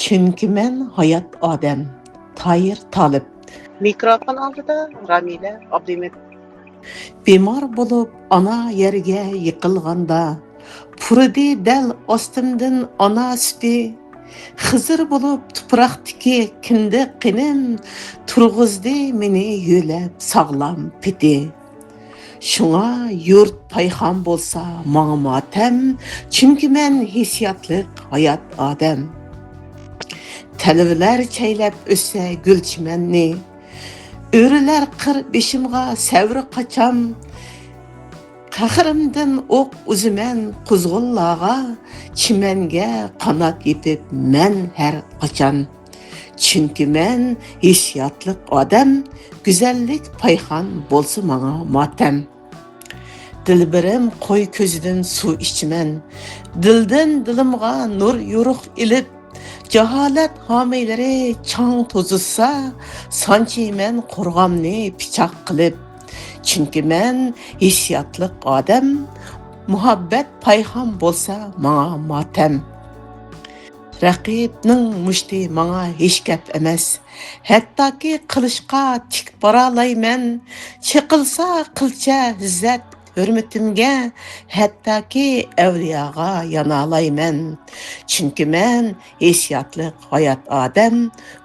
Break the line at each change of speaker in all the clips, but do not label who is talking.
Chunki men hayot odam. Tayir Talib.
Mikrofon oldida Ramila Abdumet.
Bemor bo'lib ona yerga yiqilganda, puridi dal ostimdan ona suti. Xizir bo'lib tuproqdagi kindi qinim, turg'izdi meni yo'lab sog'lom piti. Şuna yurt payxam bolsa mağa matem, çünkü men hissiyatlık hayat adem. Telviler çeylep össe gülçimenni, örüler kır beşimga sevri kaçam, Qahrimdan o'q uziman quzg'unlarga, chimanga qanot yepib men har qachon. Chunki men hissiyotlik odam, go'zallik payxon bo'lsa menga motam. Dilbirim qo'y ko'zidan suv ichman, dildan dilimga nur yo'ruq ilib, jaholat homiylari chang to'zilsa, sanchiyman qo'rg'amni pichoq qilib. Çünkü men hissiyatlik odam, muhabbet payxon bo'lsa menga motam. Raqibning mushti menga hech gap emas. Hattoki qilishqa tik boralayman. Chiqilsa qilcha izzat hurmatimga, hattoki avliyoga yonalayman. Çünkü men hissiyatlik hayot odam,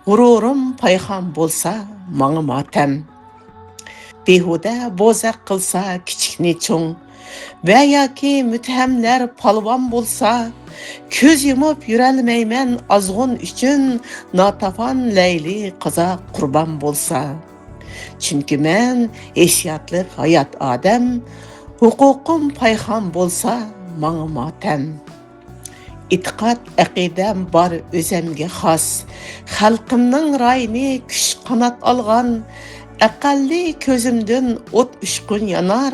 g'ururim payxon bo'lsa menga motam. Behuda bozaq qilsa kichikni cho'ng va yoki muthamlar polvon bo'lsa, ko'z yumib yurolmayman ozg'un uchun notafon layli qazo qurbon bo'lsa. Chunki men hissiyotli hayot odam, huquqim payxon bo'lsa menga motam. Itiqad aqidam bor o'zimga xos, xalqimning rayini kuch qanot olgan, aqalli ko'zimdan o't ushqun yanar,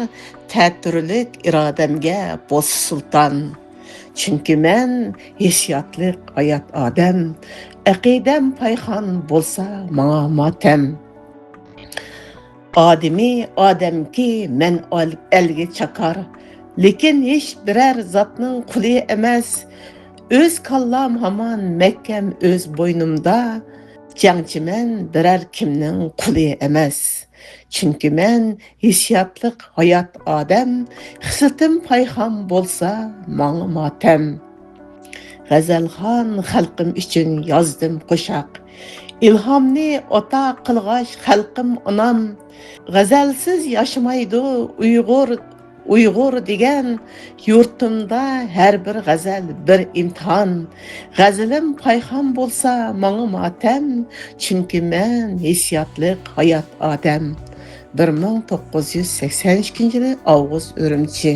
ta'tirlik irodamga bo'z sulton. Chunki men hissiyotlik hayot odam, aqidam payxon bo'lsa menga motam. Odami odamki men elga chaqar, lekin hech biror zotning quli emas. O'z kallam hamon mahkam o'z bo'ynimda, jangchiman biror kimning quli emas. Chunki men hissiyotlik hayot odam, hissiyatim payxon bo'lsa menga motam. G'azalxon xalqim uchun yozdim qo'shiq, ilhomni ota qilg'ash xalqim onam. G'azalsiz yashamaydi Uyg'ur degan yurtimda har bir g'azal bir imtihon. G'azalim payxon bo'lsa menga motam, chunki men hissiyotlik hayot odam. 1982 yili Avgust Urumchi.